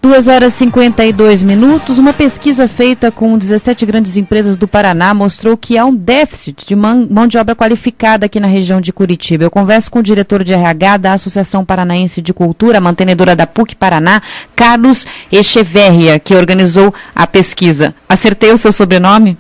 2h52. Uma pesquisa feita com 17 grandes empresas do Paraná mostrou que há um déficit de mão de obra qualificada aqui na região de Curitiba. Eu converso com o diretor de RH da Associação Paranaense de Cultura, mantenedora da PUC Paraná, Carlos Echeverria, que organizou a pesquisa. Acertei o seu sobrenome?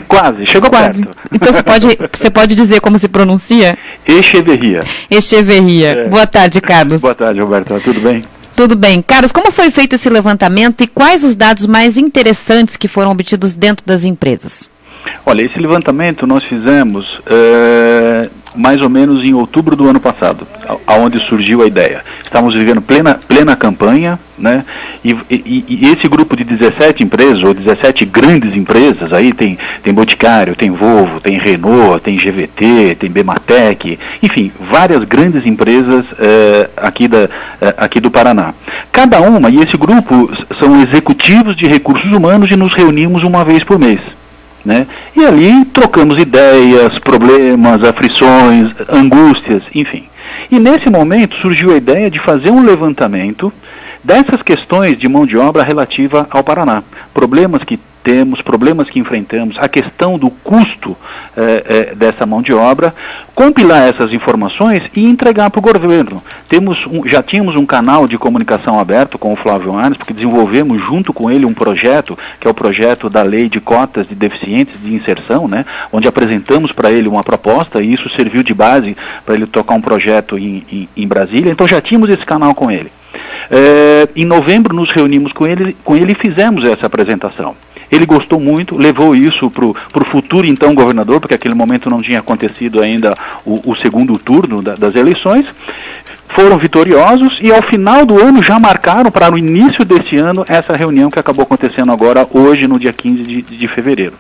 Quase, chegou quase perto. Então você pode dizer como se pronuncia? Echeverria. Echeverria. Boa tarde, Carlos. Boa tarde, Roberto. Tudo bem? Tudo bem. Carlos, como foi feito esse levantamento e quais os dados mais interessantes que foram obtidos dentro das empresas? Olha, esse levantamento nós fizemos mais ou menos em outubro do ano passado, aonde surgiu a ideia. Estávamos vivendo plena campanha, né? E esse grupo de 17 empresas, ou 17 grandes empresas, aí tem Boticário, tem Volvo, tem Renault, tem GVT, tem Bematec, enfim, várias grandes empresas aqui do Paraná. Cada uma, e esse grupo são executivos de recursos humanos e nos reunimos uma vez por mês. Né? E ali trocamos ideias, problemas, aflições, angústias, enfim. E nesse momento surgiu a ideia de fazer um levantamento dessas questões de mão de obra relativa ao Paraná. Problemas que temos, problemas que enfrentamos, a questão do custo dessa mão de obra, compilar essas informações e entregar para o governo. Já tínhamos um canal de comunicação aberto com o Flávio Arnes, porque desenvolvemos junto com ele um projeto, que é o projeto da Lei de Cotas de Deficientes de Inserção, né, onde apresentamos para ele uma proposta e isso serviu de base para ele tocar um projeto em Brasília. Então já tínhamos esse canal com ele. Em novembro nos reunimos com ele e fizemos essa apresentação. Ele gostou muito, levou isso para o futuro então governador, porque naquele momento não tinha acontecido ainda o segundo turno das eleições. Foram vitoriosos e ao final do ano já marcaram para o início deste ano essa reunião que acabou acontecendo agora hoje, no dia 15 de fevereiro.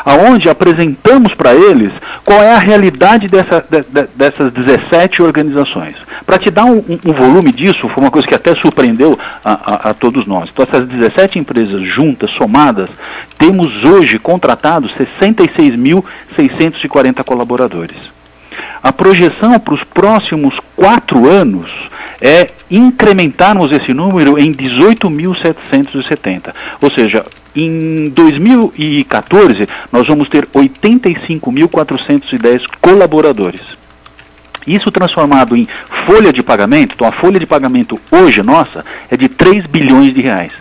Aonde apresentamos para eles qual é a realidade dessas 17 organizações. Para te dar um volume disso, foi uma coisa que até surpreendeu a todos nós. Então essas 17 empresas juntas, somadas, temos hoje contratados 66.640 colaboradores. A projeção para os próximos 4 anos é incrementarmos esse número em 18.770. Ou seja, em 2014, nós vamos ter 85.410 colaboradores. Isso transformado em folha de pagamento, então a folha de pagamento hoje nossa é de 3 bilhões de reais.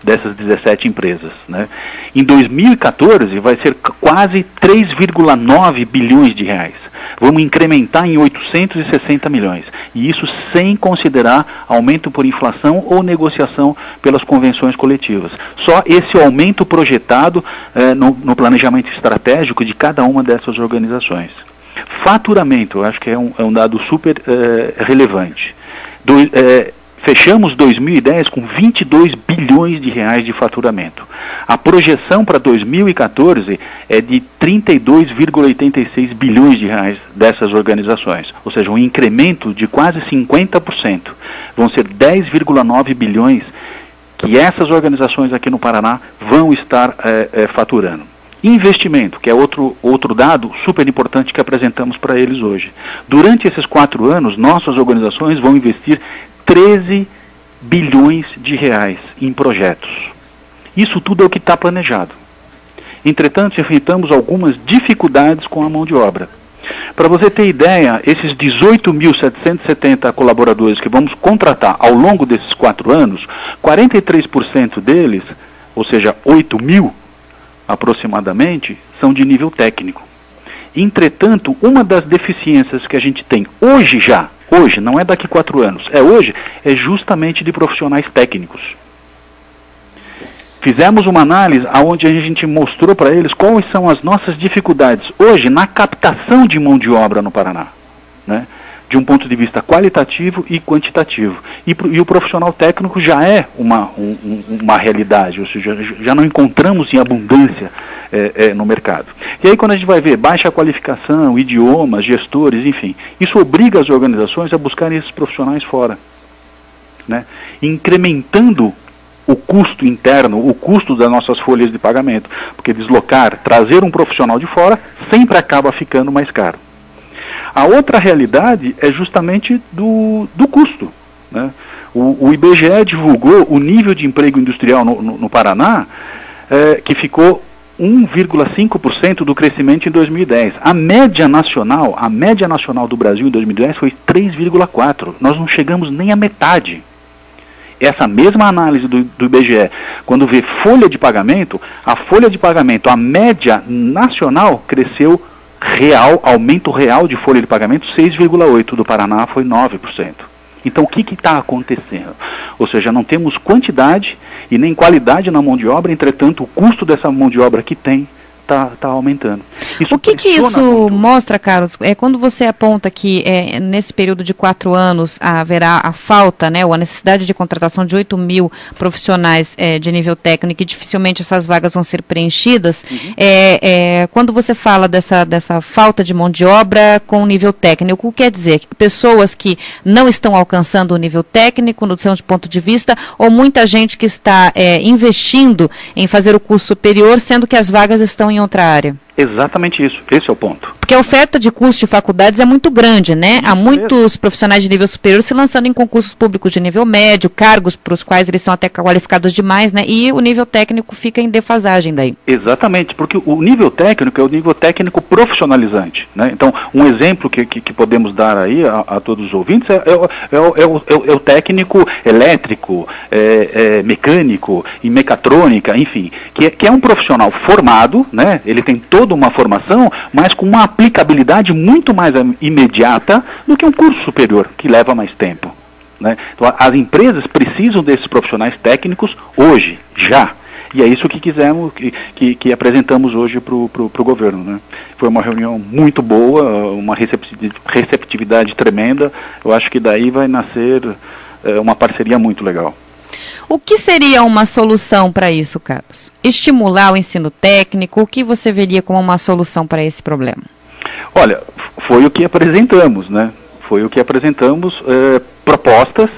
Dessas 17 empresas, né? Em 2014 vai ser quase 3,9 bilhões de reais. Vamos incrementar em 860 milhões. E isso sem considerar aumento por inflação ou negociação pelas convenções coletivas. Só esse aumento projetado no planejamento estratégico de cada uma dessas organizações. Faturamento, eu acho que é um dado super relevante. Fechamos 2010 com 22 bilhões de reais de faturamento. A projeção para 2014 é de 32,86 bilhões de reais dessas organizações, ou seja, um incremento de quase 50%. Vão ser 10,9 bilhões que essas organizações aqui no Paraná vão estar faturando. Investimento, que é outro dado super importante que apresentamos para eles hoje. Durante esses 4 anos, nossas organizações vão investir 13 bilhões de reais em projetos. Isso tudo é o que está planejado. Entretanto, enfrentamos algumas dificuldades com a mão de obra. Para você ter ideia, esses 18.770 colaboradores que vamos contratar ao longo desses 4 anos, 43% deles, ou seja, 8.000 aproximadamente, são de nível técnico. Entretanto, uma das deficiências que a gente tem hoje, não é daqui 4 anos, hoje, é justamente de profissionais técnicos. Fizemos uma análise onde a gente mostrou para eles quais são as nossas dificuldades hoje na captação de mão de obra no Paraná, né? De um ponto de vista qualitativo e quantitativo. E o profissional técnico já é uma realidade, ou seja, já não encontramos em abundância no mercado. E aí quando a gente vai ver baixa qualificação, idiomas, gestores, enfim, isso obriga as organizações a buscarem esses profissionais fora, né? Incrementando o custo interno, o custo das nossas folhas de pagamento, porque trazer um profissional de fora sempre acaba ficando mais caro. A outra realidade é justamente do custo, né? O IBGE divulgou o nível de emprego industrial no Paraná, que ficou 1,5% do crescimento em 2010. A média nacional do Brasil em 2010 foi 3,4%. Nós não chegamos nem à metade. Essa mesma análise do IBGE, quando vê folha de pagamento, a média nacional cresceu aumento real de folha de pagamento 6,8%, do Paraná foi 9%. Então o que está acontecendo? Ou seja, não temos quantidade e nem qualidade na mão de obra, entretanto o custo dessa mão de obra que tem está aumentando. O que isso mostra, Carlos? Quando você aponta que nesse período de 4 anos haverá a falta, né, ou a necessidade de contratação de 8 mil profissionais de nível técnico e dificilmente essas vagas vão ser preenchidas, quando você fala dessa falta de mão de obra com nível técnico, o que quer dizer? Pessoas que não estão alcançando o nível técnico, no seu ponto de vista, ou muita gente que está investindo em fazer o curso superior, sendo que as vagas estão em outra área? Exatamente isso, esse é o ponto. Porque a oferta de curso de faculdades é muito grande, né? Há muitos profissionais de nível superior se lançando em concursos públicos de nível médio, cargos para os quais eles são até qualificados demais, né? E o nível técnico fica em defasagem daí. Exatamente, porque o nível técnico é o nível técnico profissionalizante, né? Então, um exemplo que podemos dar aí a todos os ouvintes é o técnico elétrico, mecânico e mecatrônica, enfim, que é um profissional formado, né? Ele tem toda uma formação, mas com uma aplicabilidade muito mais imediata do que um curso superior, que leva mais tempo, né? Então, as empresas precisam desses profissionais técnicos hoje, já. E é isso que quisemos, que apresentamos hoje para o governo, né? Foi uma reunião muito boa, uma receptividade tremenda. Eu acho que daí vai nascer uma parceria muito legal. O que seria uma solução para isso, Carlos? Estimular o ensino técnico? O que você veria como uma solução para esse problema? Olha, foi o que apresentamos, né? Foi o que apresentamos, propostas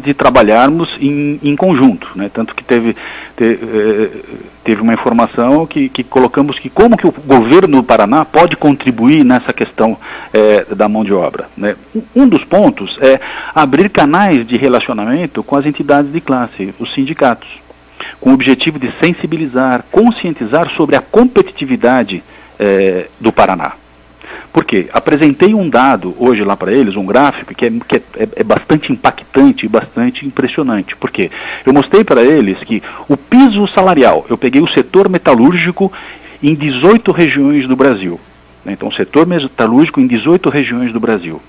de trabalharmos em conjunto, né? Tanto que teve uma informação que colocamos que como que o governo do Paraná pode contribuir nessa questão da mão de obra, né? Um dos pontos é abrir canais de relacionamento com as entidades de classe, os sindicatos, com o objetivo de sensibilizar, conscientizar sobre a competitividade do Paraná. Por quê? Apresentei um dado hoje lá para eles, um gráfico que é bastante impactante e bastante impressionante. Por quê? Eu mostrei para eles que o piso salarial, eu peguei o setor metalúrgico em 18 regiões do Brasil. Então, o setor metalúrgico em 18 regiões do Brasil.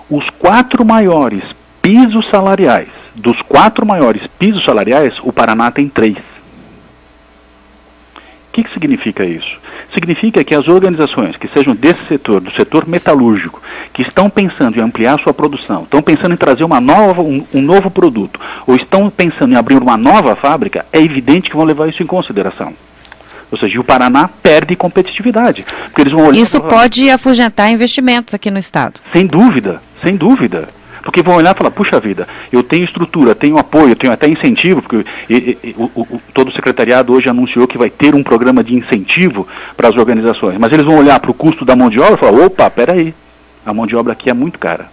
Os 4 maiores pisos salariais, dos 4 maiores pisos salariais, o Paraná tem 3. O que significa isso? Significa que as organizações que sejam desse setor, do setor metalúrgico, que estão pensando em ampliar sua produção, estão pensando em trazer um novo produto, ou estão pensando em abrir uma nova fábrica, é evidente que vão levar isso em consideração. Ou seja, o Paraná perde competitividade. Porque eles vão olhar isso pode afugentar investimentos aqui no Estado. Sem dúvida, sem dúvida. Porque vão olhar e falar, puxa vida, eu tenho estrutura, tenho apoio, tenho até incentivo, porque todo o secretariado hoje anunciou que vai ter um programa de incentivo para as organizações, mas eles vão olhar para o custo da mão de obra e falar, opa, peraí, a mão de obra aqui é muito cara.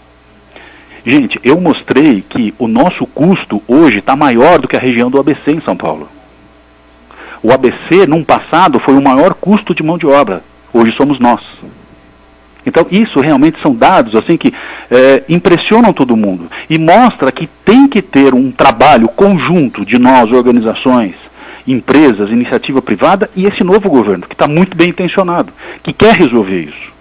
Gente, eu mostrei que o nosso custo hoje está maior do que a região do ABC em São Paulo. O ABC, num passado, foi o maior custo de mão de obra, hoje somos nós. Então, isso realmente são dados assim que impressionam todo mundo e mostra que tem que ter um trabalho conjunto de nós, organizações, empresas, iniciativa privada e esse novo governo, que está muito bem intencionado, que quer resolver isso.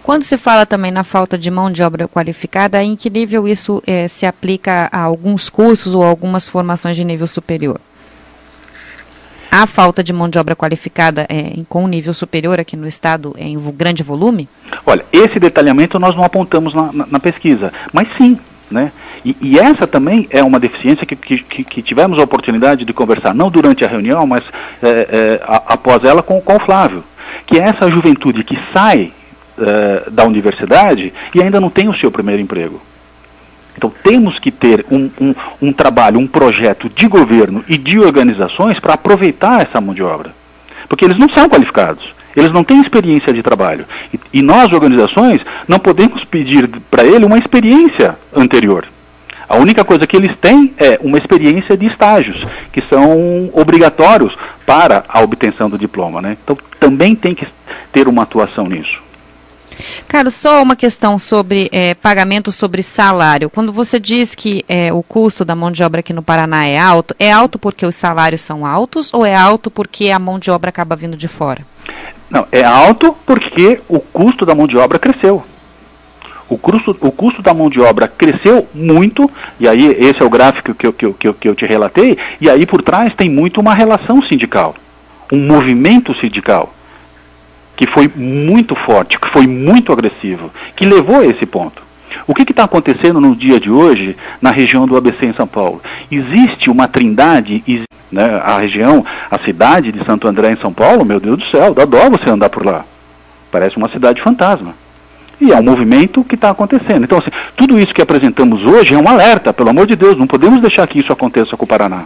Quando se fala também na falta de mão de obra qualificada, em que nível isso se aplica a alguns cursos ou algumas formações de nível superior? Há falta de mão de obra qualificada com nível superior aqui no Estado em grande volume? Olha, esse detalhamento nós não apontamos na pesquisa, mas sim, né? E essa também é uma deficiência que tivemos a oportunidade de conversar, não durante a reunião, mas após ela com o Flávio, que é essa juventude que sai da universidade e ainda não tem o seu primeiro emprego. Então temos que ter um trabalho, um projeto de governo e de organizações para aproveitar essa mão de obra. Porque eles não são qualificados. Eles não têm experiência de trabalho. E nós, organizações, não podemos pedir para ele uma experiência anterior. A única coisa que eles têm é uma experiência de estágios, que são obrigatórios para a obtenção do diploma, né? Então, também tem que ter uma atuação nisso. Carlos, só uma questão sobre pagamento sobre salário. Quando você diz que o custo da mão de obra aqui no Paraná é alto porque os salários são altos ou é alto porque a mão de obra acaba vindo de fora? Não, é alto porque o custo da mão de obra cresceu. O custo da mão de obra cresceu muito, e aí esse é o gráfico que eu te relatei, e aí por trás tem muito uma relação sindical, um movimento sindical, que foi muito forte, que foi muito agressivo, que levou a esse ponto. O que está acontecendo no dia de hoje na região do ABC em São Paulo? Existe uma trindade, né, a cidade de Santo André em São Paulo, meu Deus do céu, dá dó você andar por lá. Parece uma cidade fantasma. E é um movimento que está acontecendo. Então, assim, tudo isso que apresentamos hoje é um alerta, pelo amor de Deus, não podemos deixar que isso aconteça com o Paraná.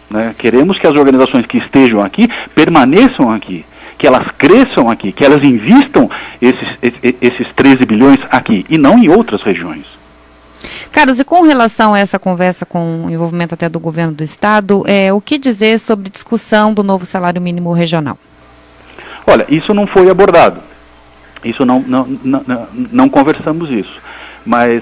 Né? Queremos que as organizações que estejam aqui permaneçam aqui, que elas cresçam aqui, que elas invistam esses 13 bilhões aqui, e não em outras regiões. Carlos, e com relação a essa conversa com o envolvimento até do governo do Estado, o que dizer sobre discussão do novo salário mínimo regional? Olha, isso não foi abordado. Isso não conversamos isso. Mas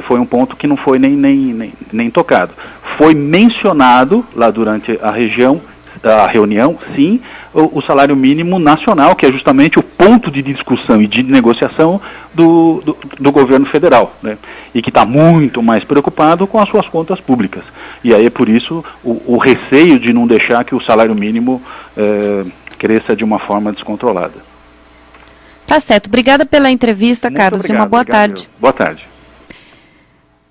foi um ponto que não foi nem tocado. Foi mencionado lá durante a reunião, sim, o salário mínimo nacional, que é justamente o ponto de discussão e de negociação do governo federal, né? E que está muito mais preocupado com as suas contas públicas. E aí é por isso o receio de não deixar que o salário mínimo cresça de uma forma descontrolada. Tá certo. Obrigada pela entrevista, muito Carlos. Obrigado, e uma boa tarde. Boa tarde.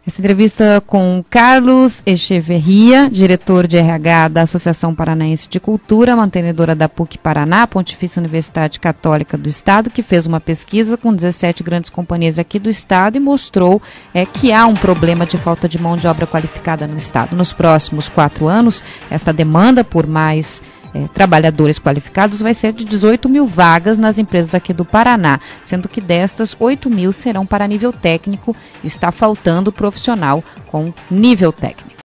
Essa entrevista com Carlos Echeverria, diretor de RH da Associação Paranaense de Cultura, mantenedora da PUC Paraná, Pontifícia Universidade Católica do Estado, que fez uma pesquisa com 17 grandes companhias aqui do Estado e mostrou que há um problema de falta de mão de obra qualificada no Estado. Nos próximos 4 anos, essa demanda por mais trabalhadores qualificados vai ser de 18 mil vagas nas empresas aqui do Paraná, sendo que destas 8 mil serão para nível técnico. Está faltando profissional com nível técnico.